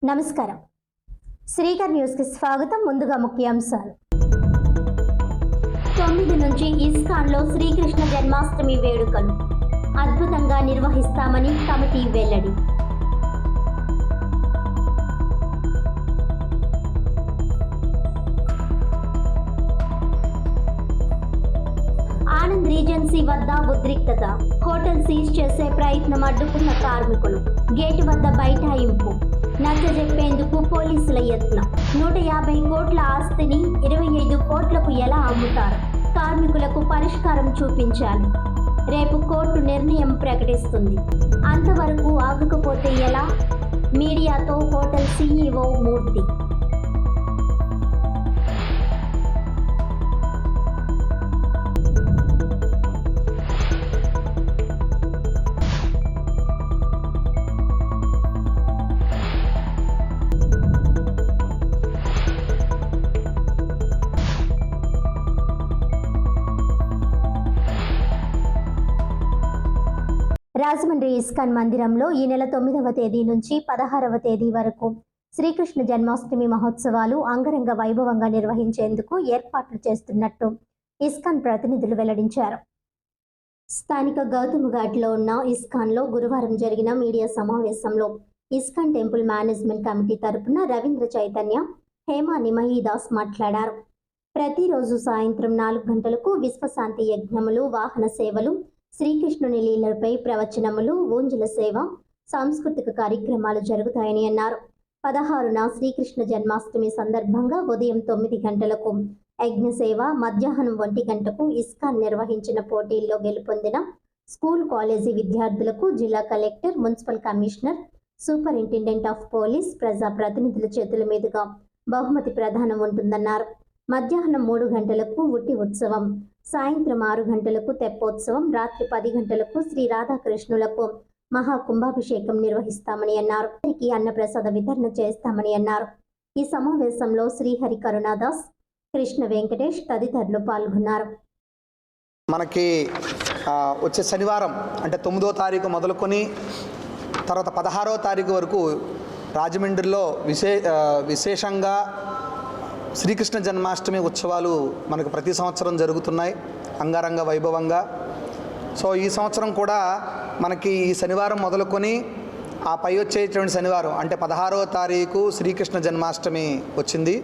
నమస్కారం. శ్రీకర్ న్యూస్ కి స్వాగతం. ముందుగా ముఖ్యాంశాలు. 9 నుంచి ఇస్కాన్లో శ్రీకృష్ణ జన్మాష్టమి వేడుకలు అద్భుతంగా నిర్వహిస్తామని కమిటీ వెల్లడి. ఆనంద్ రీజెన్సీ వద్ద ఉద్రిక్తత. హోటల్ సీజ్ చేసే ప్రయత్నం అడ్డుకున్న కార్మికులు. గేటు వద్ద బైఠాయింపు. నచ్చజెప్పేందుకు పోలీసుల యత్నం. 150 కోట్ల ఆస్తిని 25 కోట్లకు ఎలా అమ్ముతారు? కార్మికులకు పరిష్కారం చూపించాలి. రేపు కోర్టు నిర్ణయం ప్రకటిస్తుంది. అంతవరకు ఆగకపోతే ఎలా? మీడియాతో హోటల్ సీఈఓ మూర్తి. రాజమండ్రి ఇస్కాన్ మందిరంలో ఈ నెల 9వ తేదీ నుంచి 16వ తేదీ వరకు శ్రీకృష్ణ జన్మాష్టమి మహోత్సవాలు అంగరంగ వైభవంగా నిర్వహించేందుకు ఏర్పాట్లు చేస్తున్నట్టు ఇస్కాన్ ప్రతినిధులు వెల్లడించారు. స్థానిక గౌతమ్ ఘాట్లో ఉన్న ఇస్కాన్లో గురువారం జరిగిన మీడియా సమావేశంలో ఇస్కాన్ టెంపుల్ మేనేజ్మెంట్ కమిటీ తరపున రవీంద్ర చైతన్య, హేమా నిమయీదాస్ మాట్లాడారు. ప్రతిరోజు సాయంత్రం 4 గంటలకు విశ్వశాంతి యజ్ఞములు, వాహన సేవలు, శ్రీకృష్ణుని లీలలపై ప్రవచనములు, ఊంజల సేవ, సాంస్కృతిక కార్యక్రమాలు జరుగుతాయని అన్నారు. 16న శ్రీకృష్ణ జన్మాష్టమి సందర్భంగా ఉదయం 9 గంటలకు యజ్ఞ సేవ, మధ్యాహ్నం 1 గంటకు ఇస్కాన్ నిర్వహించిన పోటీల్లో గెలుపొందిన స్కూల్, కాలేజీ విద్యార్థులకు జిల్లా collector, municipal commissioner, superintendent of police, ప్రజా ప్రతినిధుల చేతుల మీదుగా బహుమతి ప్రదానం ఉంటుందన్నారు. మధ్యాహ్నం 3 గంటలకు ఉట్టి ఉత్సవం, సాయంత్రం 6 గంటలకు తెప్పోత్సవం, రాత్రి 10 గంటలకు శ్రీ రాధాకృష్ణులకు మహాకుంభాభిషేకం నిర్వహిస్తామని అన్నారు. అందరికీ అన్నప్రసాద వితరణ చేస్తామని అన్నారు. ఈ సమావేశంలో శ్రీహరి కరుణాదాస్, కృష్ణ వెంకటేష్ తదితరులు పాల్గొన్నారు. మనకి వచ్చే శనివారం అంటే 9వ తారీఖు మొదలుకొని తర్వాత 16వ తారీఖు వరకు రాజమండ్రిలో విశేషంగా శ్రీకృష్ణ జన్మాష్టమి ఉత్సవాలు మనకు ప్రతి సంవత్సరం జరుగుతున్నాయి అంగరంగ వైభవంగా. సో ఈ సంవత్సరం కూడా మనకి ఈ శనివారం మొదలుకొని ఆ పై వచ్చేటువంటి శనివారం అంటే 16వ తారీఖు శ్రీకృష్ణ జన్మాష్టమి వచ్చింది.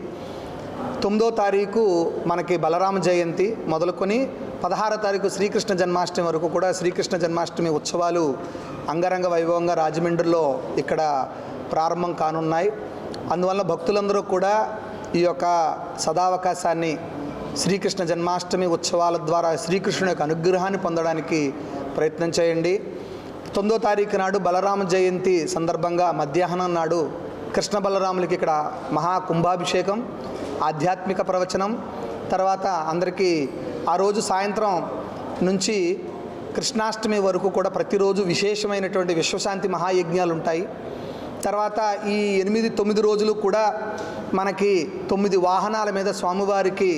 9వ తారీఖు మనకి బలరామ జయంతి మొదలుకొని 16వ తారీఖు శ్రీకృష్ణ జన్మాష్టమి వరకు కూడా శ్రీకృష్ణ జన్మాష్టమి ఉత్సవాలు అంగరంగ వైభవంగా రాజమండ్రిలో ఇక్కడ ప్రారంభం కానున్నాయి. అందువల్ల భక్తులందరూ కూడా ఈ యొక్క సదావకాశాన్ని శ్రీకృష్ణ జన్మాష్టమి ఉత్సవాల ద్వారా శ్రీకృష్ణుని యొక్క అనుగ్రహాన్ని పొందడానికి ప్రయత్నం చేయండి. 9వ తారీఖు నాడు బలరామ జయంతి సందర్భంగా మధ్యాహ్నం నాడు కృష్ణ బలరాములకి ఇక్కడ మహాకుంభాభిషేకం, ఆధ్యాత్మిక ప్రవచనం, తర్వాత అందరికీ ఆ రోజు సాయంత్రం నుంచి కృష్ణాష్టమి వరకు కూడా ప్రతిరోజు విశేషమైనటువంటి విశ్వశాంతి మహాయజ్ఞాలు ఉంటాయి. తర్వాత ఈ 8-9 రోజులు కూడా మనకి 9 వాహనాల మీద స్వామివారికి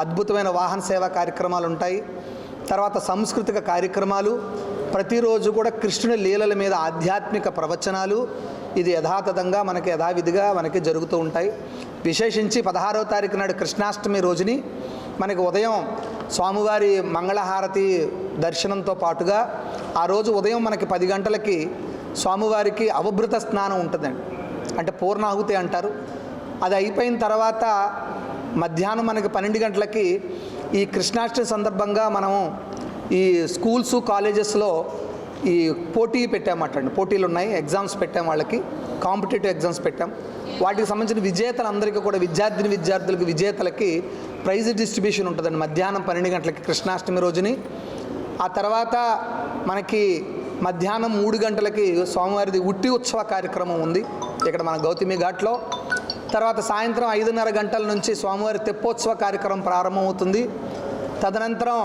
అద్భుతమైన వాహన సేవా కార్యక్రమాలు ఉంటాయి. తర్వాత సాంస్కృతిక కార్యక్రమాలు, ప్రతిరోజు కూడా కృష్ణుని లీలల మీద ఆధ్యాత్మిక ప్రవచనాలు, ఇది యథాతథంగా మనకి యథావిధిగా మనకి జరుగుతూ ఉంటాయి. విశేషించి 16వ తారీఖు నాడు కృష్ణాష్టమి రోజుని మనకి ఉదయం స్వామివారి మంగళహారతి దర్శనంతో పాటుగా ఆ రోజు ఉదయం మనకి 10 గంటలకి స్వామివారికి అవభృత స్నానం ఉంటుందండి, అంటే పూర్ణాహుతి అంటారు. అది అయిపోయిన తర్వాత మధ్యాహ్నం మనకి 12 గంటలకి ఈ కృష్ణాష్టమి సందర్భంగా మనము ఈ స్కూల్స్, కాలేజెస్లో ఈ పోటీ పెట్టామటండి. పోటీలు ఉన్నాయి, ఎగ్జామ్స్ పెట్టాం, వాళ్ళకి కాంపిటేటివ్ ఎగ్జామ్స్ పెట్టాం. వాటికి సంబంధించిన విజేతలందరికీ కూడా విద్యార్థులకు విజేతలకి ప్రైజ్ డిస్ట్రిబ్యూషన్ ఉంటుందండి మధ్యాహ్నం 12 గంటలకి కృష్ణాష్టమి రోజుని. ఆ తర్వాత మనకి మధ్యాహ్నం 3 గంటలకి స్వామివారిది ఉట్టి ఉత్సవ కార్యక్రమం ఉంది ఇక్కడ మన గౌతమి ఘాట్లో. తర్వాత సాయంత్రం 5:30 గంటల నుంచి స్వామివారి తెప్పోత్సవ కార్యక్రమం ప్రారంభమవుతుంది. తదనంతరం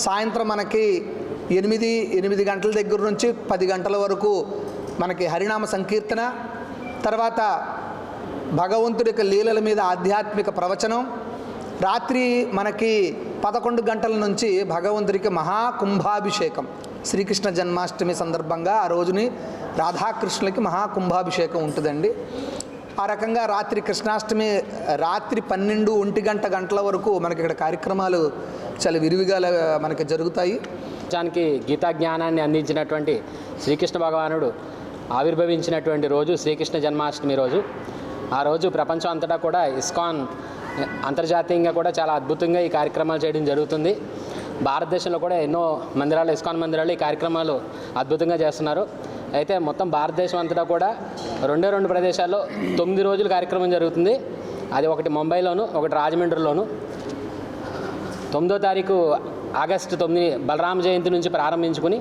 సాయంత్రం మనకి 8 గంటల దగ్గర నుంచి 10 గంటల వరకు మనకి హరినామ సంకీర్తన, తర్వాత భగవంతుడి యొక్క లీలల మీద ఆధ్యాత్మిక ప్రవచనం, రాత్రి మనకి 11 గంటల నుంచి భగవంతుడికి మహాకుంభాభిషేకం. శ్రీకృష్ణ జన్మాష్టమి సందర్భంగా ఆ రోజుని రాధాకృష్ణులకి మహాకుంభాభిషేకం ఉంటుందండి. ఆ రకంగా రాత్రి కృష్ణాష్టమి రాత్రి 12-1 గంటల వరకు మనకి ఇక్కడ కార్యక్రమాలు చాలా విరివిగా మనకి జరుగుతాయి. ప్రపంచానికి గీతా జ్ఞానాన్ని అందించినటువంటి శ్రీకృష్ణ భగవానుడు ఆవిర్భవించినటువంటి రోజు శ్రీకృష్ణ జన్మాష్టమి రోజు. ఆ రోజు ప్రపంచం అంతటా కూడా ఇస్కాన్ అంతర్జాతీయంగా కూడా చాలా అద్భుతంగా ఈ కార్యక్రమాలు చేయడం జరుగుతుంది. భారతదేశంలో కూడా ఎన్నో మందిరాలు, ఇస్కాన్ మందిరాలు ఈ కార్యక్రమాలు అద్భుతంగా చేస్తున్నారు. అయితే మొత్తం భారతదేశం అంతటా కూడా 2 ప్రదేశాల్లో 9 రోజులు కార్యక్రమం జరుగుతుంది. అది ఒకటి ముంబైలోను, ఒకటి రాజమండ్రిలోను. 9వ తారీఖు ఆగస్టు 9 బలరామ జయంతి నుంచి ప్రారంభించుకుని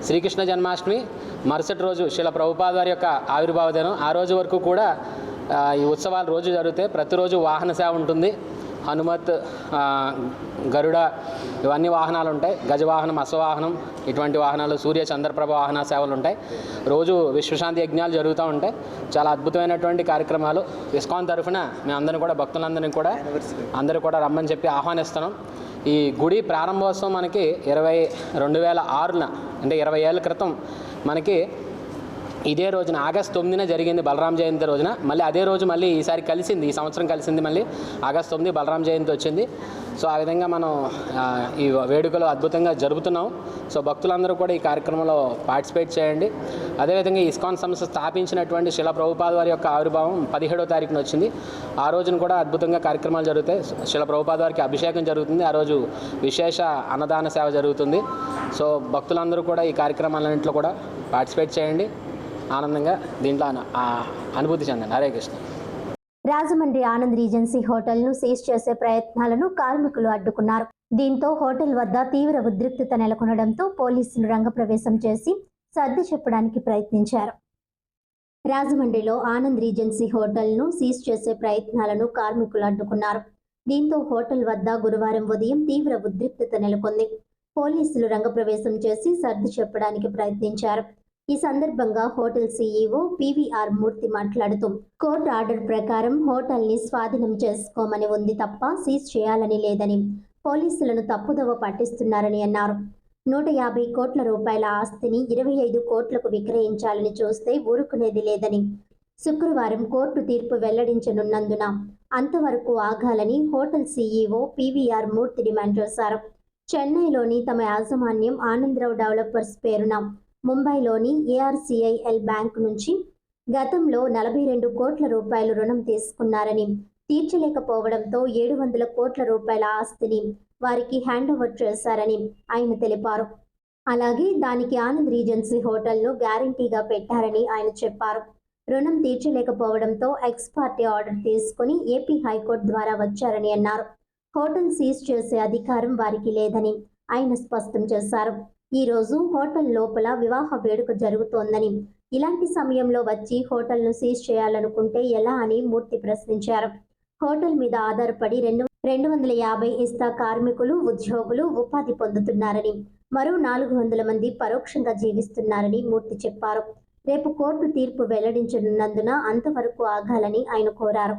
శ్రీకృష్ణ జన్మాష్టమి మరుసటి రోజు శ్రీల ప్రభుపాద వారి యొక్క ఆవిర్భావ దినం. ఆ రోజు వరకు కూడా ఈ ఉత్సవాలు రోజు జరుగుతాయి. ప్రతిరోజు వాహన సేవ ఉంటుంది. హనుమత్, గరుడ ఇవన్నీ వాహనాలు ఉంటాయి. గజవాహనం, అశ్వవాహనం ఇటువంటి వాహనాలు, సూర్య చంద్రప్రభ వాహన సేవలు ఉంటాయి. రోజు విశ్వశాంతి యజ్ఞాలు జరుగుతూ ఉంటాయి. చాలా అద్భుతమైనటువంటి కార్యక్రమాలు. ఇస్కాన్ తరఫున మేము అందరినీ కూడా, భక్తులందరినీ కూడా అందరూ కూడా రమ్మని చెప్పి ఆహ్వానిస్తున్నాం. ఈ గుడి ప్రారంభోత్సవం మనకి 2006 అంటే 20 ఏళ్ళ క్రితం మనకి ఇదే రోజున ఆగస్టు 9 జరిగింది, బలరామ జయంతి రోజున. మళ్ళీ అదే రోజు మళ్ళీ ఈసారి కలిసింది, ఈ సంవత్సరం కలిసింది. మళ్ళీ ఆగస్టు 9 బలరామ జయంతి వచ్చింది. సో ఆ విధంగా మనం ఈ వేడుకలు అద్భుతంగా జరుపుతున్నాం. సో భక్తులందరూ కూడా ఈ కార్యక్రమంలో పార్టిసిపేట్ చేయండి. అదేవిధంగా ఇస్కాన్ సంస్థ స్థాపించినటువంటి శ్రీల ప్రభుపాద వారి యొక్క ఆవిర్భావం 17వ తారీఖున వచ్చింది. ఆ రోజున కూడా అద్భుతంగా కార్యక్రమాలు జరుగుతాయి. శ్రీల ప్రభుపాద వారికి అభిషేకం జరుగుతుంది. ఆ రోజు విశేష అన్నదాన సేవ జరుగుతుంది. సో భక్తులందరూ కూడా ఈ కార్యక్రమాలన్నింటిలో కూడా పార్టిసిపేట్ చేయండి. ఆనందంగా దీంట్లో అనుభూతి చెందండి. హరే కృష్ణ. రాజమండ్రి ఆనంద్ రీజెన్సీ హోటల్ను సీజ్ చేసే ప్రయత్నాలను కార్మికులు అడ్డుకున్నారు. దీంతో హోటల్ వద్ద తీవ్ర ఉద్రిక్తత నెలకొనడంతో పోలీసులు రంగప్రవేశం చేసి సర్ది చెప్పడానికి ప్రయత్నించారు. రాజమండ్రిలో ఆనంద్ రీజెన్సీ హోటల్ను సీజ్ చేసే ప్రయత్నాలను కార్మికులు అడ్డుకున్నారు. దీంతో హోటల్ వద్ద గురువారం ఉదయం తీవ్ర ఉద్రిక్తత నెలకొంది. పోలీసులు రంగప్రవేశం చేసి సర్ది చెప్పడానికి ప్రయత్నించారు. ఈ సందర్భంగా హోటల్ సీఈఓ పివిఆర్ మూర్తి మాట్లాడుతూ, కోర్టు ఆర్డర్ ప్రకారం హోటల్ని స్వాధీనం చేసుకోమని ఉంది తప్ప సీజ్ చేయాలని లేదని, పోలీసులను తప్పుదోవ పట్టిస్తున్నారని అన్నారు. 150 కోట్ల రూపాయల ఆస్తిని 25 కోట్లకు విక్రయించాలని చూస్తే ఊరుకునేది లేదని, శుక్రవారం కోర్టు తీర్పు వెల్లడించనున్నందున అంతవరకు ఆగాలని హోటల్ సీఈఓ పివిఆర్ మూర్తి డిమాండ్ చేశారు. చెన్నైలోని తమ యాజమాన్యం ఆనందరావు డెవలపర్స్ పేరున ముంబైలోని ఏఆర్సీఐఎల్ బ్యాంక్ నుంచి గతంలో 42 కోట్ల రూపాయలు రుణం తీసుకున్నారని, తీర్చలేకపోవడంతో 700 కోట్ల రూపాయల ఆస్తిని వారికి హ్యాండ్ ఓవర్ చేశారని ఆయన తెలిపారు. అలాగే దానికి ఆనంద్ రీజెన్సీ హోటల్ను గ్యారంటీగా పెట్టారని ఆయన చెప్పారు. రుణం తీర్చలేకపోవడంతో ఎక్స్ పార్టీ ఆర్డర్ తీసుకుని ఏపీ హైకోర్టు ద్వారా వచ్చారని అన్నారు. హోటల్ సీజ్ చేసే అధికారం వారికి లేదని ఆయన స్పష్టం చేశారు. ఈ రోజు హోటల్ లోపల వివాహ వేడుక జరుగుతోందని, ఇలాంటి సమయంలో వచ్చి హోటల్ను సీజ్ చేయాలనుకుంటే ఎలా అని మూర్తి ప్రశ్నించారు. హోటల్ మీద ఆధారపడి 250 ఇస్తా కార్మికులు, ఉద్యోగులు ఉపాధి పొందుతున్నారని, మరో 400 మంది పరోక్షంగా జీవిస్తున్నారని మూర్తి చెప్పారు. రేపు కోర్టు తీర్పు వెల్లడించనున్నందున అంతవరకు ఆగాలని ఆయన కోరారు.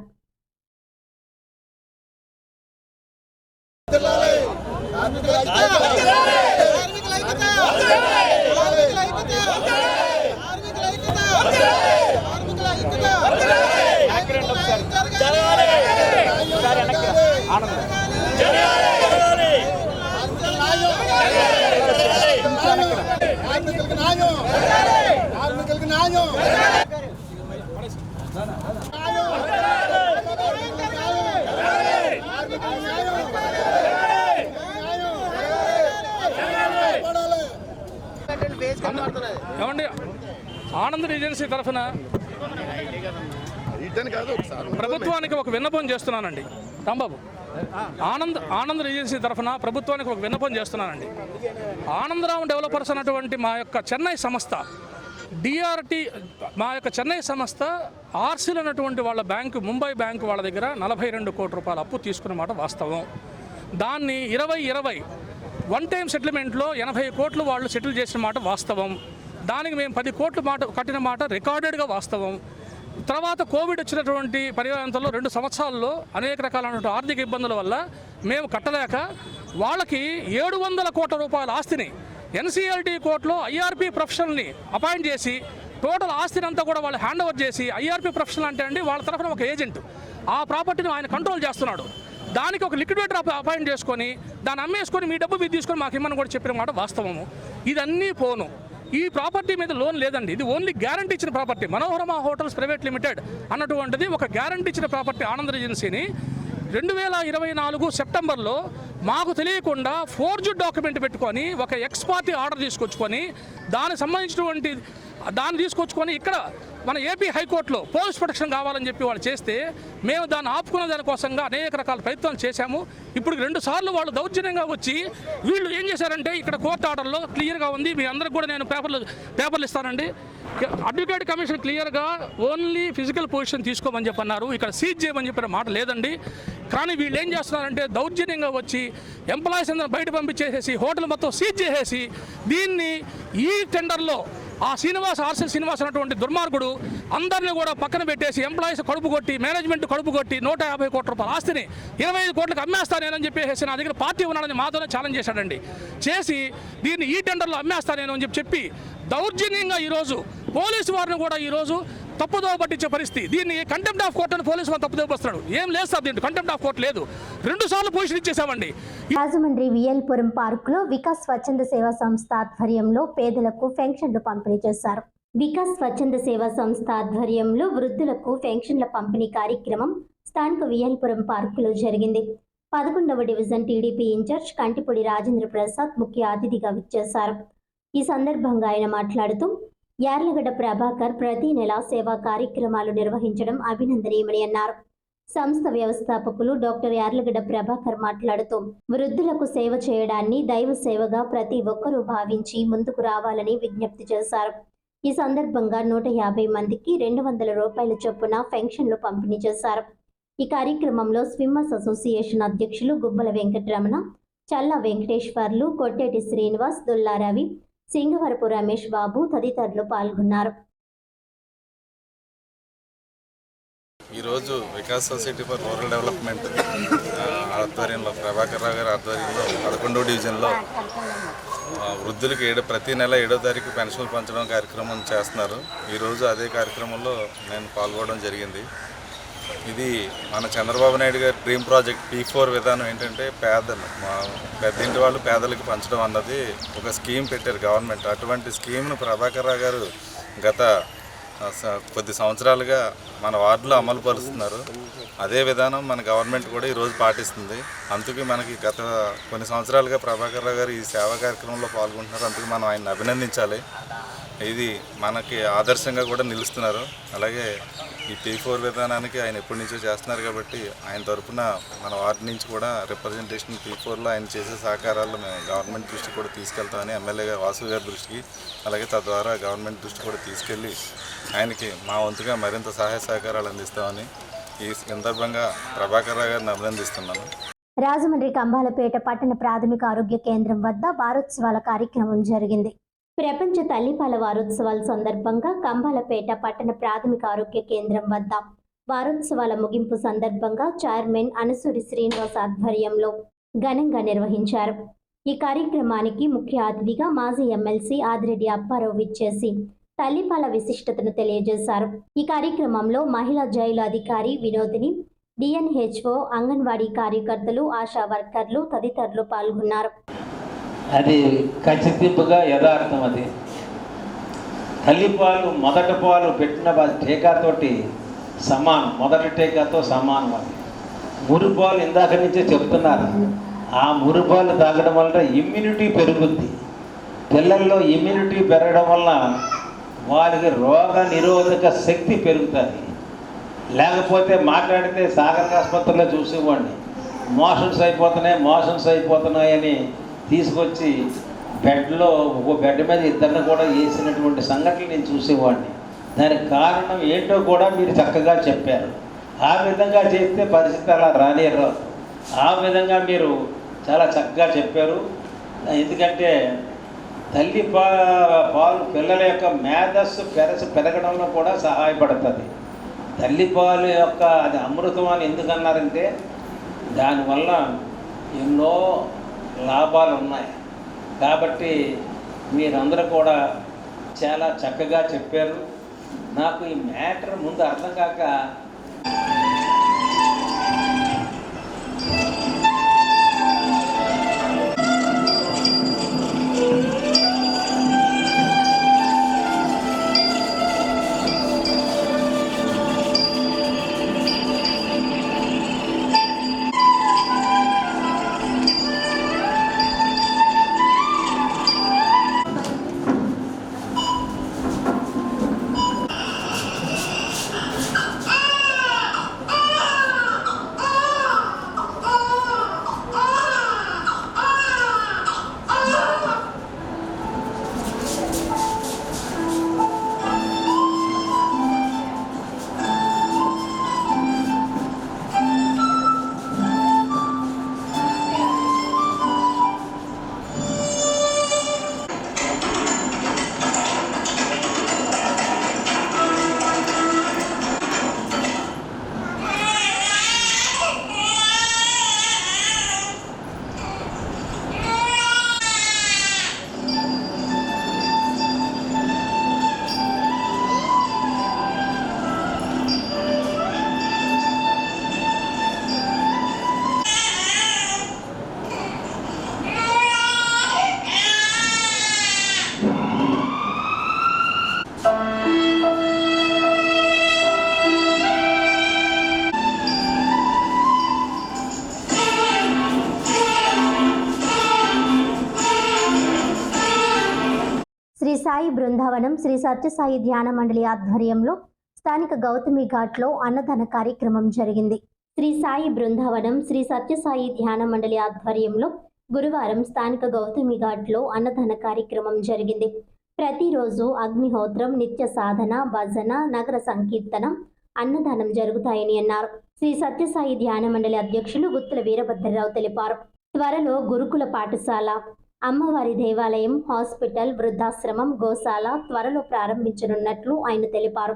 ఏమండి, ఆనంద్ రీజెన్సీ తరఫున ప్రభుత్వానికి ఒక విన్నపం చేస్తున్నానండి. రాంబాబు, ఆనంద్ రీజెన్సీ తరఫున ప్రభుత్వానికి ఒక విన్నపం చేస్తున్నానండి. ఆనందరావు డెవలపర్స్ అన్నటువంటి మా యొక్క చెన్నై సంస్థ, డిఆర్టీ మా యొక్క చెన్నై సంస్థ ఆర్సీలు అన్నటువంటి వాళ్ళ బ్యాంకు, ముంబై బ్యాంకు వాళ్ళ దగ్గర 42 కోట్ల రూపాయల అప్పు తీసుకున్న మాట వాస్తవం. దాన్ని 2020 వన్ టైం సెటిల్మెంట్లో 80 కోట్లు వాళ్ళు సెటిల్ చేసిన మాట వాస్తవం. దానికి మేము 10 కోట్లు కట్టిన మాట రికార్డెడ్గా వాస్తవం. తర్వాత కోవిడ్ వచ్చినటువంటి పర్యావరణంలో 2 సంవత్సరాల్లో అనేక రకాలైన ఆర్థిక ఇబ్బందుల వల్ల మేము కట్టలేక వాళ్ళకి 700 కోట్ల రూపాయల ఆస్తిని ఎన్సీఎల్టీ కోర్టులో ఐఆర్పీ ప్రొఫెషనల్ని అపాయింట్ చేసి టోటల్ ఆస్తిని అంతా కూడా వాళ్ళు హ్యాండ్ ఓవర్ చేసి ఐఆర్పీ ప్రొఫెషనల్ అంటే అండి వాళ్ళ తరఫున ఒక ఏజెంట్ ఆ ప్రాపర్టీని ఆయన కంట్రోల్ చేస్తున్నాడు. దానికి ఒక లిక్విడేటర్ అపాయింట్ చేసుకొని దాన్ని అమ్మేసుకొని మీ డబ్బు మీరు తీసుకొని మాకు ఇమ్మని కూడా చెప్పిన మాట వాస్తవము. ఇదన్నీ పోను. ఈ ప్రాపర్టీ మీద లోన్ లేదండి. ఇది ఓన్లీ గ్యారంటీ ఇచ్చిన ప్రాపర్టీ. మనోహరమ హోటల్స్ ప్రైవేట్ లిమిటెడ్ అన్నటువంటిది ఒక గ్యారంటీ ఇచ్చిన ప్రాపర్టీ ఆనంద్ రెజెన్సీని 2024 సెప్టెంబర్లో మాకు తెలియకుండా ఫోర్జుడ్ డాక్యుమెంట్ పెట్టుకొని ఒక ఎక్స్ పార్టీ ఆర్డర్ తీసుకొచ్చుకొని దాన్ని తీసుకొచ్చుకొని ఇక్కడ మన ఏపీ హైకోర్టులో పోలీస్ ప్రొటెక్షన్ కావాలని చెప్పి వాళ్ళు చేస్తే మేము దాన్ని ఆపుకున్న దానికోసంగా అనేక రకాల ప్రయత్నాలు చేశాము. ఇప్పుడు 2 సార్లు వాళ్ళు దౌర్జన్యంగా వచ్చి వీళ్ళు ఏం చేశారంటే ఇక్కడ కోర్టు ఆర్డర్లో క్లియర్గా ఉంది, మీ అందరికి కూడా నేను పేపర్లు ఇస్తానండి. అడ్వకేట్ కమిషన్ క్లియర్గా ఓన్లీ ఫిజికల్ పొజిషన్ తీసుకోమని చెప్పి అన్నారు. ఇక్కడ సీజ్ చేయమని చెప్పిన మాట లేదండి. కానీ వీళ్ళు ఏం చేస్తున్నారంటే దౌర్జన్యంగా వచ్చి ఎంప్లాయీస్ అందరూ బయట పంపించేసేసి హోటల్ మొత్తం సీజ్ చేసేసి దీన్ని ఈ టెండర్లో ఆ ఆర్సెల్ శ్రీనివాస్ అన్నటువంటి దుర్మార్గుడు అందరినీ కూడా పక్కన పెట్టేసి ఎంప్లాయీస్ కడుపు కొట్టి మేనేజ్మెంట్ కడుపు కొట్టి 150 కోట్ల రూపాయల ఆస్తిని 25 కోట్లకు అమ్మేస్తానేనని చెప్పేసి నా దగ్గర పార్టీ ఉన్నాడని మాతోనే ఛాలెంజ్ చేశాడండి. చేసి దీన్ని ఈ టెండర్లో అమ్మేస్తానేను అని చెప్పి దౌర్జన్యంగా ఈరోజు పోలీసు వారిని కూడా ఈరోజు తప్పుదోవ పట్టించే పరిస్థితి. దీన్ని కంటెంప్ట్ ఆఫ్ కోర్ట్ అని పోలీసు వారు తప్పుదోవ పరుస్తున్నాడు. ఏం లేదు సార్, దీంట్లో కంటెంప్ట్ ఆఫ్ కోర్ట్ లేదు. 2 సార్లు పొజిషన్ ఇచ్చేసామండి. రాజమండ్రి విఎల్పురం పార్కులో వికాస్ స్వచ్ఛంద సేవా సంస్థ ఆధ్వర్యంలో పేదలకు పెన్షన్లు పంపిణీ చేశారు. వికాస్ స్వచ్ఛంద సేవా సంస్థ ఆధ్వర్యంలో వృద్ధులకు పెన్షన్ల పంపిణీ కార్యక్రమం స్థానిక విఎల్పురం పార్కులో జరిగింది. 11వ division TDP in-charge Kantipodi Rajendra Prasad ముఖ్య అతిథిగా విచ్చేశారు. ఈ సందర్భంగా ఆయన మాట్లాడుతూ యార్లగడ్డ ప్రభాకర్ ప్రతి నెల సేవా కార్యక్రమాలు నిర్వహించడం అభినందనీయమని అన్నారు. సంస్థ వ్యవస్థాపకులు డాక్టర్ యార్లగడ్డ ప్రభాకర్ మాట్లాడుతూ వృద్ధులకు సేవ చేయడాన్ని దైవ సేవగా ప్రతి ఒక్కరూ భావించి ముందుకు రావాలని విజ్ఞప్తి చేశారు. ఈ సందర్భంగా 150 మందికి 200 రూపాయల చొప్పున పెన్షన్లు పంపిణీ చేశారు. ఈ కార్యక్రమంలో స్విమ్మర్స్ అసోసియేషన్ అధ్యక్షులు గుబ్బల వెంకటరమణ, చల్లా వెంకటేశ్వర్లు, కొట్టేటి శ్రీనివాస్, దుల్లా రవి, సింగవరపు రమేష్ బాబు తదితరులు పాల్గొన్నారు. ఈరోజు Vikas society for rural development ఆధ్వర్యంలో ప్రభాకర్ రావు గారి ఆధ్వర్యంలో 11వ డివిజన్లో వృద్ధులకి ప్రతి నెల 7వ తారీఖు పెన్షన్లు పంచడం కార్యక్రమం చేస్తున్నారు. ఈరోజు అదే కార్యక్రమంలో నేను పాల్గొనడం జరిగింది. ఇది మన చంద్రబాబు నాయుడు గారి డ్రీమ్ ప్రాజెక్ట్ P4 విధానం ఏంటంటే పెద్దింటి వాళ్ళు పేదలకు పంచడం అన్నది ఒక స్కీమ్ పెట్టారు గవర్నమెంట్. అటువంటి స్కీమ్ను ప్రభాకర్ రావు గారు గత కొద్ది సంవత్సరాలుగా మన వార్డులో అమలు పరుస్తున్నారు. అదే విధానం మన గవర్నమెంట్ కూడా ఈరోజు పాటిస్తుంది. అందుకే మనకి గత కొన్ని సంవత్సరాలుగా ప్రభాకర్ రావు గారు ఈ సేవా కార్యక్రమంలో పాల్గొంటున్నారు. అందుకే మనం ఆయన అభినందించాలి. ఇది మనకి ఆదర్శంగా కూడా నిలుస్తున్నారు. అలాగే ఈ P4 విధానానికి ఆయన ఎప్పటి నుంచో చేస్తున్నారు కాబట్టి ఆయన తరఫున మన వార్డు నుంచి కూడా రిప్రజెంటేషన్ P4లో ఆయన చేసే సహకారాలు మేము గవర్నమెంట్ దృష్టికి కూడా తీసుకెళ్తామని ఎమ్మెల్యే వాసు గారి దృష్టికి, అలాగే తద్వారా గవర్నమెంట్ దృష్టి కూడా తీసుకెళ్ళి ఆయనకి మా వంతుగా మరింత సహాయ సహకారాలు అందిస్తామని ఈ సందర్భంగా ప్రభాకర్ రావు గారిని అభినందిస్తున్నాను. రాజమండ్రి కంబాలపేట పట్టణ ప్రాథమిక ఆరోగ్య కేంద్రం వద్ద వారోత్సవాల కార్యక్రమం జరిగింది. ప్రపంచ తల్లిపాల వారోత్సవాల సందర్భంగా కంబాలపేట పట్టణ ప్రాథమిక ఆరోగ్య కేంద్రం వద్ద వారోత్సవాల ముగింపు సందర్భంగా చైర్మన్ అనసూరి శ్రీనివాస్ ఆధ్వర్యంలో ఘనంగా నిర్వహించారు. ఈ కార్యక్రమానికి ముఖ్య అతిథిగా మాజీ ఎమ్మెల్సీ ఆదిరెడ్డి అప్పారావు విచ్చేసి తల్లిపాల విశిష్టతను తెలియజేశారు. ఈ కార్యక్రమంలో మహిళా జైలు అధికారి వినోదిని, డిఎన్హెచ్ఓ, అంగన్వాడీ కార్యకర్తలు, ఆశా వర్కర్లు తదితరులు పాల్గొన్నారు. అది ఖచ్చితంగా యథార్థం. అది తల్లిపాలు మొదటి పాలు పెట్టిన టీకాతోటి సమానం, మొదటి టీకాతో సమానం. అది మురిపాలు ఇందాక నుంచే చెప్తున్నారు. ఆ మురిపాలు తాగడం వల్ల ఇమ్యూనిటీ పెరుగుద్ది. పిల్లల్లో ఇమ్యూనిటీ పెరగడం వల్ల వారికి రోగ నిరోధక శక్తి పెరుగుతుంది. లేకపోతే మాట్లాడితే సాగర్ ఆసుపత్రిలో చూసేవాడిని, మోషన్స్ అయిపోతున్నాయని తీసుకొచ్చి బెడ్లో ఒక బెడ్ మీద ఇద్దరిని కూడా వేసినటువంటి సంఘటనలు నేను చూసేవాడిని. దానికి కారణం ఏంటో కూడా మీరు చక్కగా చెప్పారు. ఆ విధంగా చేస్తే పరిస్థితి అలా రానేరు. ఆ విధంగా మీరు చాలా చక్కగా చెప్పారు. ఎందుకంటే తల్లి పాలు పిల్లల యొక్క మేధస్సు పెరగడంలో కూడా సహాయపడుతుంది. తల్లిపాలు యొక్క అది అమృతం అని ఎందుకన్నారంటే దానివల్ల ఎన్నో లాభాలు ఉన్నాయి. కాబట్టి మీరందరూ కూడా చాలా చక్కగా చెప్పారు. నాకు ఈ మ్యాటర్ ముందు అర్థం కాక శ్రీ సాయి బృందావనం శ్రీ సత్యసాయి ధ్యాన మండలి ఆధ్వర్యంలో స్థానిక గౌతమి ఘాట్లో అన్నదాన కార్యక్రమం జరిగింది. శ్రీ సాయి బృందావనం శ్రీ సత్యసాయి ధ్యాన మండలి ఆధ్వర్యంలో గురువారం స్థానిక గౌతమి ఘాట్లో అన్నదాన కార్యక్రమం జరిగింది. ప్రతిరోజు అగ్నిహోత్రం, నిత్య సాధన, భజన, నగర సంకీర్తనం, అన్నదానం జరుగుతాయని అన్నారు. శ్రీ సత్యసాయి ధ్యాన మండలి అధ్యక్షులు గుత్తుల వీరభద్రరావు తెలిపారు. త్వరలో గురుకుల పాఠశాల, అమ్మవారి దేవాలయం, హాస్పిటల్, వృద్ధాశ్రమం, గోశాల త్వరలో ప్రారంభించనున్నట్లు ఆయన తెలిపారు.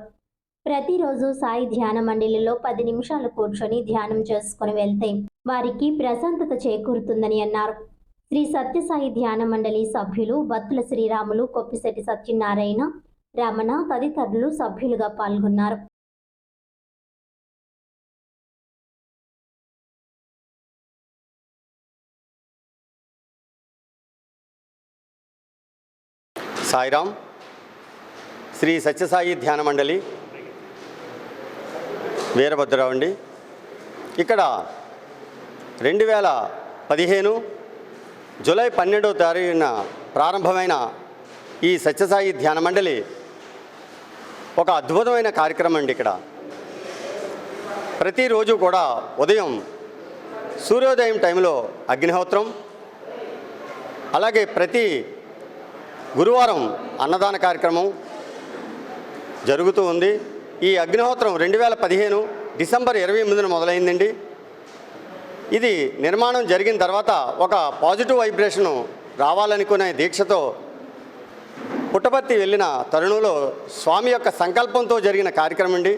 ప్రతిరోజు సాయి ధ్యాన మండలిలో 10 నిమిషాలు కూర్చొని ధ్యానం చేసుకుని వెళ్తే వారికి ప్రశాంతత చేకూరుతుందని అన్నారు. శ్రీ సత్యసాయి ధ్యాన మండలి సభ్యులు బత్తుల శ్రీరాములు, కొప్పిశెట్టి సత్యనారాయణ, రమణ తదితరులు సభ్యులుగా పాల్గొన్నారు. సాయిరామ్. శ్రీ సత్యసాయి ధ్యాన మండలి వీరభద్రరావు అండి. ఇక్కడ 2015 జూలై 12వ తారీఖున ప్రారంభమైన ఈ సత్యసాయి ధ్యాన మండలి ఒక అద్భుతమైన కార్యక్రమం అండి. ఇక్కడ ప్రతిరోజు కూడా ఉదయం సూర్యోదయం టైంలో అగ్నిహోత్రం, అలాగే ప్రతి గురువారం అన్నదాన కార్యక్రమం జరుగుతూ ఉంది. ఈ అగ్నిహోత్రం 2015 డిసెంబర్ 28న మొదలైందండి. ఇది నిర్మాణం జరిగిన తర్వాత ఒక పాజిటివ్ వైబ్రేషను రావాలనుకునే దీక్షతో పుట్టపర్తి వెళ్ళిన తరుణంలో స్వామి యొక్క సంకల్పంతో జరిగిన కార్యక్రమం అండి.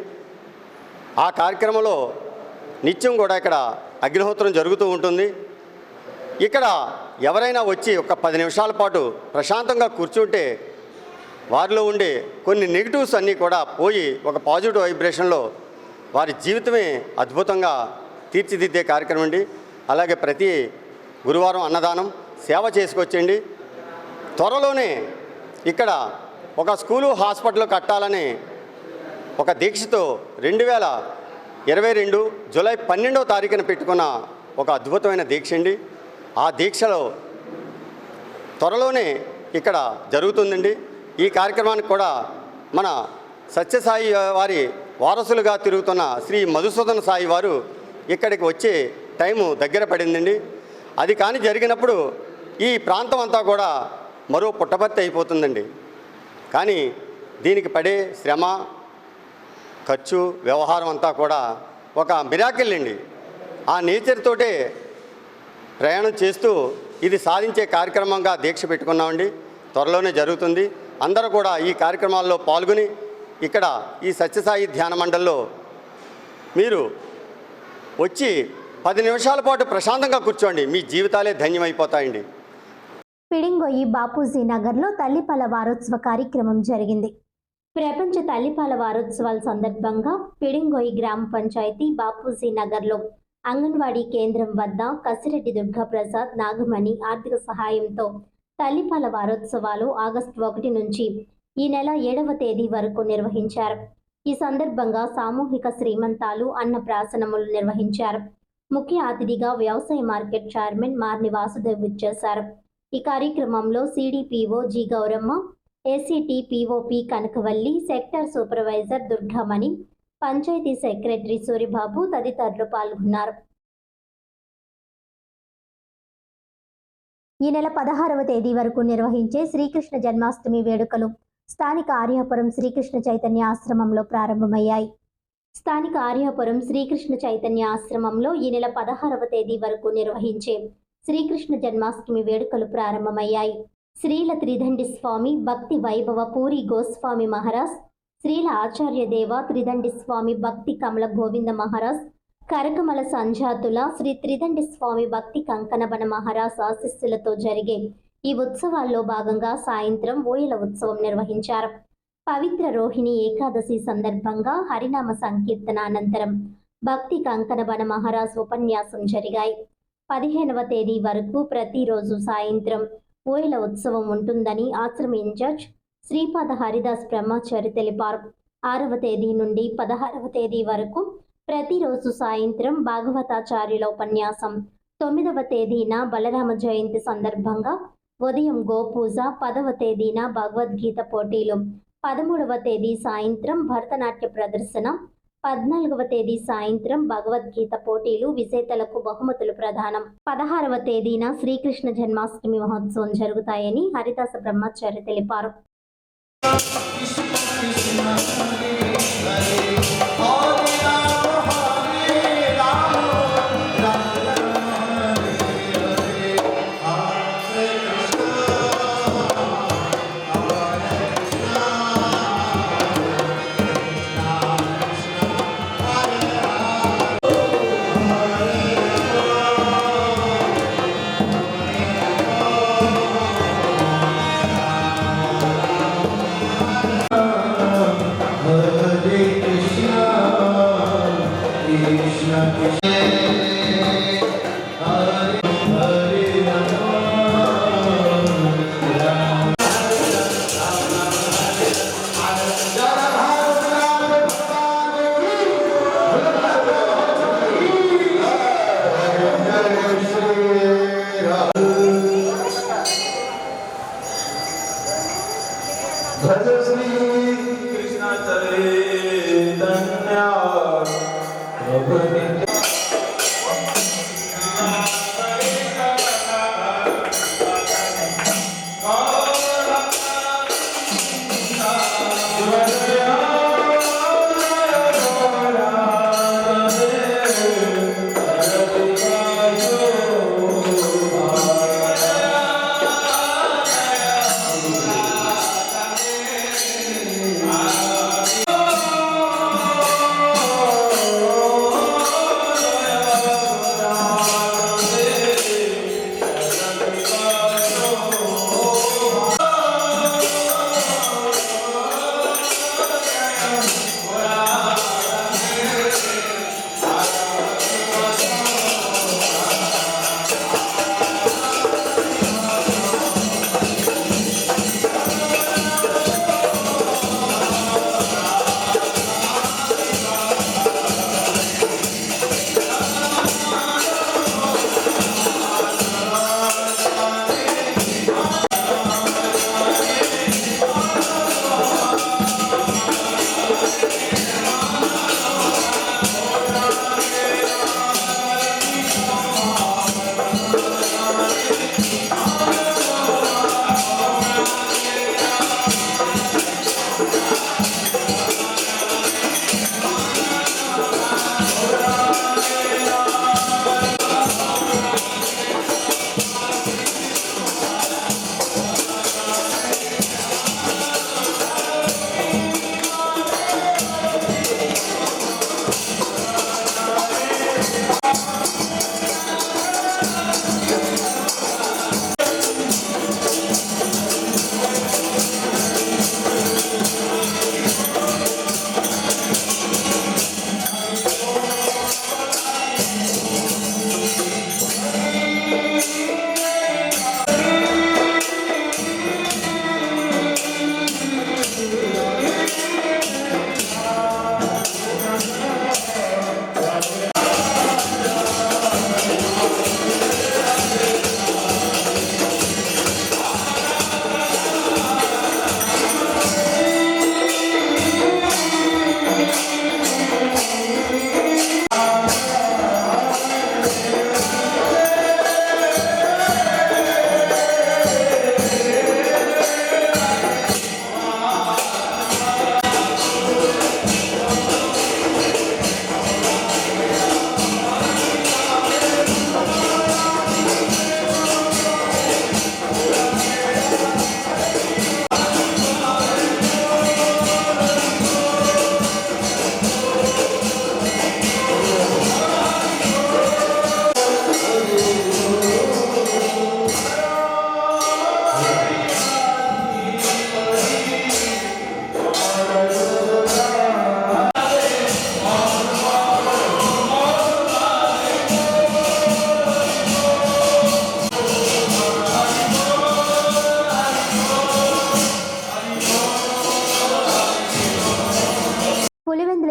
ఆ కార్యక్రమంలో నిత్యం కూడా ఇక్కడ అగ్నిహోత్రం జరుగుతూ ఉంటుంది. ఇక్కడ ఎవరైనా వచ్చి ఒక 10 నిమిషాల పాటు ప్రశాంతంగా కూర్చుంటే వారిలో ఉండే కొన్ని నెగిటివ్స్ అన్నీ కూడా పోయి ఒక పాజిటివ్ వైబ్రేషన్లో వారి జీవితమే అద్భుతంగా తీర్చిదిద్దే కార్యక్రమం అండి. అలాగే ప్రతి గురువారం అన్నదానం సేవ చేసుకొచ్చండి. త్వరలోనే ఇక్కడ ఒక స్కూలు, హాస్పిటల్ కట్టాలని ఒక దీక్షతో 2022 జూలై 12వ తారీఖున పెట్టుకున్న ఒక అద్భుతమైన దీక్ష అండి. ఆ దీక్షలో త్వరలోనే ఇక్కడ జరుగుతుందండి. ఈ కార్యక్రమానికి కూడా మన సత్యసాయి వారి వారసులుగా తిరుగుతున్న శ్రీ మధుసూదన సాయి వారు ఇక్కడికి వచ్చే టైము దగ్గర పడిందండి. అది కానీ జరిగినప్పుడు ఈ ప్రాంతం అంతా కూడా మరో పుట్టపర్తి అయిపోతుందండి. కానీ దీనికి పడే శ్రమ, ఖర్చు, వ్యవహారం అంతా కూడా ఒక మిరాకిల్ అండి. ఆ నేచర్ తోటే ప్రయాణం చేస్తూ ఇది సాధించే కార్యక్రమంగా దీక్ష పెట్టుకున్నామండి. త్వరలోనే జరుగుతుంది. అందరూ కూడా ఈ కార్యక్రమాల్లో పాల్గొని ఇక్కడ ఈ సత్యసాయి ధ్యాన మండలిలో మీరు వచ్చి 10 నిమిషాల పాటు ప్రశాంతంగా కూర్చోండి. మీ జీవితాలే ధన్యమైపోతాయండి. పిడింగొయ్యి బాపూజీ నగర్లో తల్లిపాల వారోత్సవ కార్యక్రమం జరిగింది. ప్రపంచ తల్లిపాల వారోత్సవాల సందర్భంగా పిడింగొయ్యి గ్రామ పంచాయతీ బాపూజీ నగర్లో అంగన్వాడీ కేంద్రం వద్ద కసిరెడ్డి దుర్గాప్రసాద్ నాగమణి ఆర్థిక సహాయంతో తల్లిపాల వారోత్సవాలు ఆగస్టు 1 నుంచి ఈ నెల 7వ తేదీ వరకు నిర్వహించారు. ఈ సందర్భంగా సామూహిక శ్రీమంతాలు, అన్నప్రాసనములు నిర్వహించారు. ముఖ్య అతిథిగా వ్యవసాయ మార్కెట్ చైర్మన్ మార్ని వాసుదేవ్ విచ్చేశారు. ఈ కార్యక్రమంలో CDPO G Gowramma, ACT POP Kanakavalli, sector supervisor Durgamani, panchayat secretary Suribabu తదితరులు పాల్గొన్నారు. ఈ నెల 16వ తేదీ వరకు నిర్వహించే శ్రీకృష్ణ జన్మాష్టమి వేడుకలు స్థానిక ఆర్యాపురం శ్రీకృష్ణ చైతన్య ఆశ్రమంలో ప్రారంభమయ్యాయి. స్థానిక ఆర్యాపురం శ్రీకృష్ణ చైతన్య ఆశ్రమంలో ఈ నెల 16వ తేదీ వరకు నిర్వహించే శ్రీకృష్ణ జన్మాష్టమి వేడుకలు ప్రారంభమయ్యాయి. శ్రీల త్రిదండి స్వామి భక్తి వైభవ పూరి గోస్వామి మహారాజ్, శ్రీల ఆచార్య దేవ త్రిదండి స్వామి భక్తి కమల గోవింద మహారాజ్, కరకమల సంజాతుల శ్రీ త్రిదండి స్వామి భక్తి కంకణబన మహారాజ్ ఆశీస్సులతో జరిగే ఈ ఉత్సవాల్లో భాగంగా సాయంత్రం ఊయల ఉత్సవం నిర్వహించారు. పవిత్ర రోహిణి ఏకాదశి సందర్భంగా హరినామ సంకీర్తన అనంతరం భక్తి కంకణబన మహారాజ్ ఉపన్యాసం జరిగాయి. 15వ తేదీ వరకు ప్రతిరోజు సాయంత్రం ఊయల ఉత్సవం ఉంటుందని ఆశ్రమ ఇన్ఛార్జ్ శ్రీపాద హరిదాస్ బ్రహ్మచారి తెలిపారు. 6వ తేదీ నుండి 16వ తేదీ వరకు ప్రతిరోజు సాయంత్రం భాగవతాచార్యుల ఉపన్యాసం, 9వ తేదీన బలరామ జయంతి సందర్భంగా ఉదయం గోపూజ, 10వ తేదీన భగవద్గీత పోటీలు, 13వ తేదీ సాయంత్రం భరతనాట్య ప్రదర్శన, 14వ తేదీ సాయంత్రం భగవద్గీత పోటీలు, విజేతలకు బహుమతులు ప్రదానం, 16వ తేదీన శ్రీకృష్ణ జన్మాష్టమి మహోత్సవం జరుగుతాయని హరిదాస బ్రహ్మచారి తెలిపారు.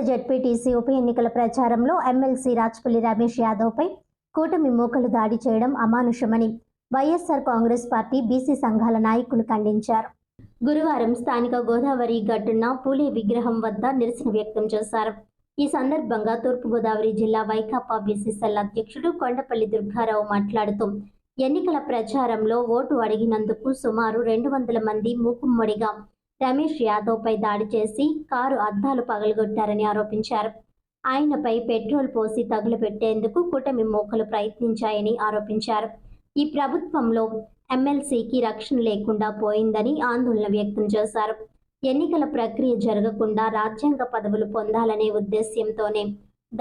జెడ్పీటీసీ ఉప ఎన్నికల ప్రచారంలో ఎమ్మెల్సీ రాజ్పల్లి రమేష్ యాదవ్పై కూటమి మూకలు దాడి చేయడం అమానుషమని వైఎస్ఆర్ కాంగ్రెస్ పార్టీ బీసీ సంఘాల నాయకులు ఖండించారు. గురువారం స్థానిక గోదావరి గట్టున పూలే విగ్రహం వద్ద నిరసన వ్యక్తం చేశారు. ఈ సందర్భంగా తూర్పుగోదావరి జిల్లా వైకాపా బీసీసీఎల్ అధ్యక్షుడు కొండపల్లి దుర్గారావు మాట్లాడుతూ ఎన్నికల ప్రచారంలో ఓటు అడిగినందుకు సుమారు 200 మంది మూకుమ్మడిగా రమేష్ యాదవ్పై దాడి చేసి కారు అద్దాలు పగలగొట్టారని ఆరోపించారు. ఆయనపై పెట్రోల్ పోసి తగులబెట్టేందుకు కూటమి మూకలు ప్రయత్నించాయని ఆరోపించారు. ఈ ప్రభుత్వంలో ఎమ్మెల్సీకి రక్షణ లేకుండా పోయిందని ఆందోళన వ్యక్తం చేశారు. ఎన్నికల ప్రక్రియ జరగకుండా రాజ్యాంగ పదవులు పొందాలనే ఉద్దేశ్యంతోనే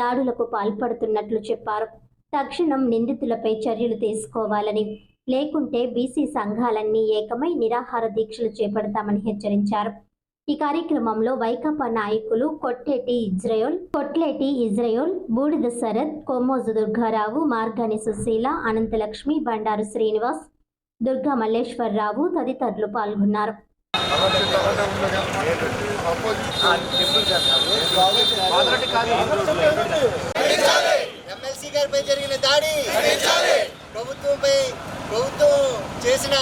దాడులకు పాల్పడుతున్నట్లు చెప్పారు. తక్షణం నిందితులపై చర్యలు తీసుకోవాలని, లేకుంటే బీసీ సంఘాలన్నీ ఏకమై నిరాహార దీక్షలు చేపడతామని హెచ్చరించారు. ఈ కార్యక్రమంలో వైకాపా నాయకులు కొట్లేటి ఇజ్రాయెల్, బూడిద శరత్, కొమ్మోజు దుర్గారావు, మార్గాని సుశీల, అనంతలక్ష్మి, బండారు శ్రీనివాస్, దుర్గా మల్లేశ్వరరావు తదితరులు పాల్గొన్నారు. ఎమ్మెల్సీ గారిపై జరిగిన దాడి, ప్రభుత్వం చేసిన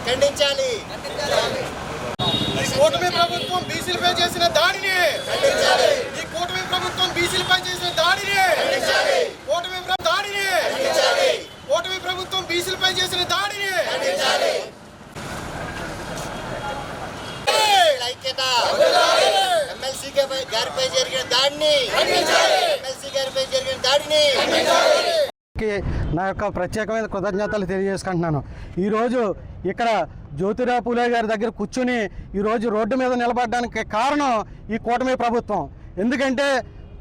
ఖండించాలి. ఈ కూటమి ప్రభుత్వం బీసీలపై చేసిన దాడిని, ఈ కూటమి ప్రభుత్వం బీసీలపై చేసిన దాడిని, కూటమి ప్రభుత్వం బీసీలపై చేసిన దాడిని ఐక్యత. ఎమ్మెల్సీ గారిపై జరిగిన దాడిని నా యొక్క ప్రత్యేకమైన కృతజ్ఞతలు తెలియజేసుకుంటున్నాను. ఈరోజు ఇక్కడ జ్యోతిరావు పూలే గారి దగ్గర కూర్చుని ఈరోజు రోడ్డు మీద నిలబడడానికి కారణం ఈ కూటమి ప్రభుత్వం. ఎందుకంటే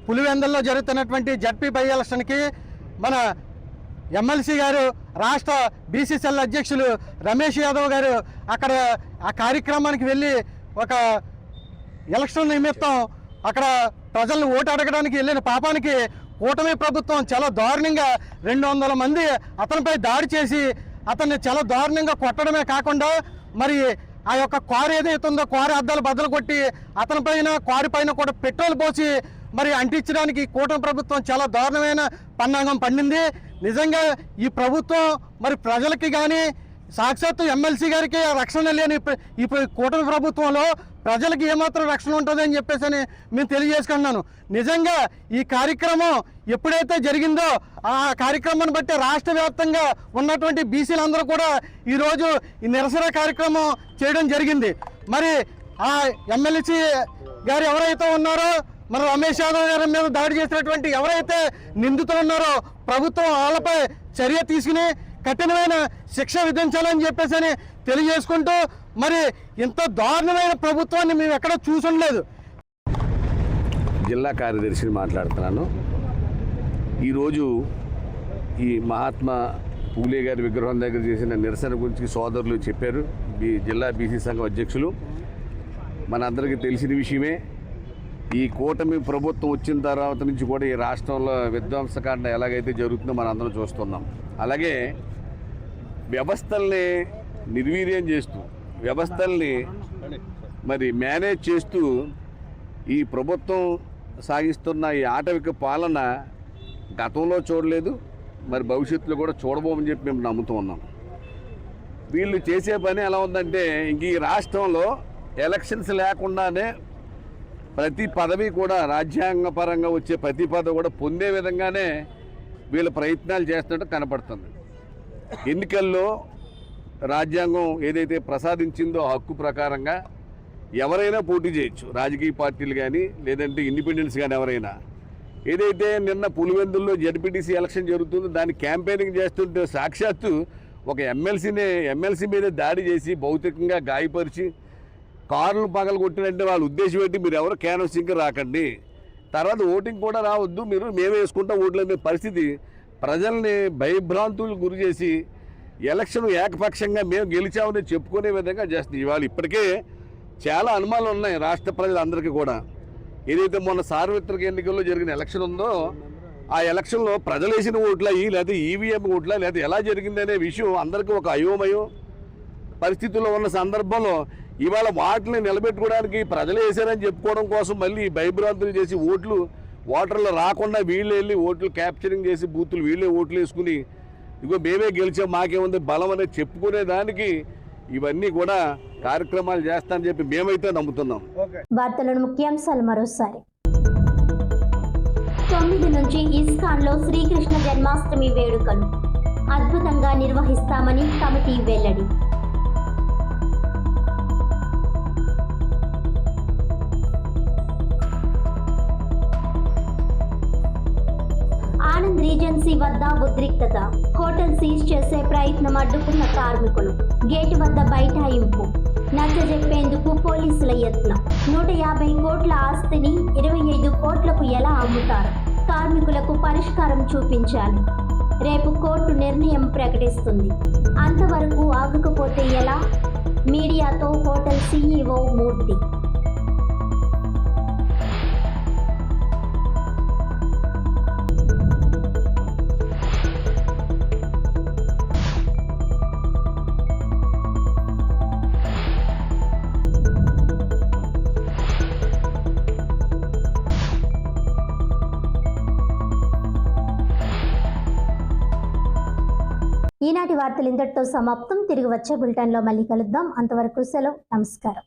పులివెందుల్లో జరుగుతున్నటువంటి జడ్పీ బై ఎలక్షన్కి మన ఎమ్మెల్సీ గారు, రాష్ట్ర బీసీసీఎల్ అధ్యక్షులు రమేష్ యాదవ్ గారు అక్కడ ఆ కార్యక్రమానికి వెళ్ళి ఒక ఎలక్షన్ నిమిత్తం అక్కడ ప్రజలను ఓటు అడగడానికి వెళ్ళిన పాపానికి కూటమి ప్రభుత్వం చాలా దారుణంగా 200 మంది అతనిపై దాడి చేసి అతన్ని చాలా దారుణంగా కొట్టడమే కాకుండా మరి ఆ యొక్క కారు ఏదైతే ఉందో కారు అద్దాలు బద్దలు కొట్టి అతనిపైన కారు పైన కూడా పెట్రోల్ పోసి మరి అంటించడానికి కూటమి ప్రభుత్వం చాలా దారుణమైన పన్నాగం పండింది. నిజంగా ఈ ప్రభుత్వం మరి ప్రజలకి కానీ సాక్షాత్తు ఎమ్మెల్సీ గారికి రక్షణ లేని ఈ కూటమి ప్రభుత్వంలో ప్రజలకి ఏమాత్రం రక్షణ ఉంటుందని చెప్పేసి మేము తెలియజేసుకున్నాను. నిజంగా ఈ కార్యక్రమం ఎప్పుడైతే జరిగిందో ఆ కార్యక్రమాన్ని బట్టి రాష్ట్ర వ్యాప్తంగా ఉన్నటువంటి బీసీలందరూ కూడా ఈరోజు ఈ నిరసన కార్యక్రమం చేయడం జరిగింది. మరి ఆ ఎమ్మెల్సీ గారు ఎవరైతే ఉన్నారో మన రమేష్ యాదవ్ గారి మీద దాడి చేసినటువంటి ఎవరైతే నిందితులు ఉన్నారో ప్రభుత్వం వాళ్ళపై చర్య తీసుకుని కఠినమైన శిక్ష విధించాలని చెప్పేసి తెలియజేసుకుంటూ మరి ఇంత దారుణమైన ప్రభుత్వాన్ని మేము ఎక్కడ చూసుండలేదు. జిల్లా కార్యదర్శిని మాట్లాడుతున్నాను. ఈరోజు ఈ మహాత్మా పూలే గారి విగ్రహం దగ్గర చేసిన నిరసన గురించి సోదరులు చెప్పారు. జిల్లా బీసీ సంఘం అధ్యక్షులు. మనందరికీ తెలిసిన విషయమే. ఈ కూటమి ప్రభుత్వం వచ్చిన తర్వాత నుంచి కూడా ఈ రాష్ట్రంలో విధ్వంసకాండ ఎలాగైతే జరుగుతుందో మనందరం చూస్తున్నాం. అలాగే వ్యవస్థల్ని నిర్వీర్యం చేస్తూ, వ్యవస్థల్ని మరి మేనేజ్ చేస్తూ ఈ ప్రభుత్వం సాగిస్తున్న ఈ ఆటవిక పాలన గతంలో చూడలేదు, మరి భవిష్యత్తులో కూడా చూడబోమని చెప్పి మేము నమ్ముతూ ఉన్నాం. వీళ్ళు చేసే పని ఎలా ఉందంటే ఇంక ఈ రాష్ట్రంలో ఎలక్షన్స్ లేకుండానే ప్రతి పదవి కూడా రాజ్యాంగపరంగా వచ్చే ప్రతి పదవి కూడా పొందే విధంగానే వీళ్ళ ప్రయత్నాలు చేస్తున్నట్టు కనపడుతుంది. ఎన్నికల్లో రాజ్యాంగం ఏదైతే ప్రసాదించిందో హక్కు ప్రకారంగా ఎవరైనా పోటీ చేయొచ్చు, రాజకీయ పార్టీలు కానీ లేదంటే ఇండిపెండెన్స్ కానీ ఎవరైనా. ఏదైతే నిన్న పులివెందుల్లో జడ్పీటీసీ ఎలక్షన్ జరుగుతుందో దాన్ని క్యాంపెయినింగ్ చేస్తుంటే సాక్షాత్తు ఒక ఎమ్మెల్సీ మీద దాడి చేసి భౌతికంగా గాయపరిచి కార్లు పగలు కొట్టినంటే వాళ్ళ ఉద్దేశం ఏంటి, మీరు ఎవరు క్యాన్వసింగ్కి రాకండి, తర్వాత ఓటింగ్ కూడా రావద్దు, మేమే వేసుకుంటాం ఓట్లు అనే పరిస్థితి ప్రజల్ని భయభ్రాంతులకు గురి చేసి ఎలక్షన్ ఏకపక్షంగా మేము గెలిచామని చెప్పుకునే విధంగా చేస్తుంది. ఇవాళ ఇప్పటికే చాలా అనుమానాలు ఉన్నాయి రాష్ట్ర ప్రజలందరికీ కూడా. ఏదైతే మొన్న సార్వత్రిక ఎన్నికల్లో జరిగిన ఎలక్షన్ ఉందో ఆ ఎలక్షన్లో ప్రజలు వేసిన ఓట్ల లేకపోతే ఈవీఎం ఓట్ల లేకపోతే ఎలా జరిగిందనే విషయం అందరికీ ఒక అయోమయం పరిస్థితుల్లో ఉన్న సందర్భంలో ఇవాళ వాటిని నిలబెట్టుకోవడానికి ప్రజలు వేశారని చెప్పుకోవడం కోసం మళ్ళీ భయభ్రాంతులు చేసి ఓటర్లు రాకుండా వీళ్ళు వెళ్ళి ఓట్లు క్యాప్చరింగ్ చేసి బూతులు వీళ్ళే ఓట్లు వేసుకుని ఇగో మేమే గెలిచాం మాకేముంది బలం అనేది చెప్పుకునే దానికి ఇవన్నీ కూడా కార్యక్రమాలు చేస్తానని చెప్పి మేమైతే నమ్ముతున్నాం. వార్తలను ముఖ్యాంశాలు మరోసారి. 9 నుంచి ఇస్కాన్లో శ్రీకృష్ణ జన్మాష్టమి వేడుకలు అద్భుతంగా నిర్వహిస్తామని కమిటీ వెల్లడి. ఆనంద్ రీజెన్సీ వద్ద ఉద్రిక్తత, హోటల్ సీజ్ చేసే ప్రయత్నం అడ్డుకున్న కార్మికులు, గేటు వద్ద బైఠాయింపు, నచ్చజెప్పేందుకు పోలీసుల యత్నం. 150 కోట్ల ఆస్తిని 25 కోట్లకు ఎలా అమ్ముతారు? కార్మికులకు పరిష్కారం చూపించాలి. రేపు కోర్టు నిర్ణయం ప్రకటిస్తుంది. అంతవరకు ఆగకపోతే ఎలా? మీడియాతో హోటల్ సీఈఓ మూర్తి. ఈనాటి వార్తలు ఇంతటితో సమాప్తం. తిరిగి వచ్చే బులెటిన్లో మళ్ళీ కలుద్దాం. అంతవరకు సెలవు. నమస్కారం.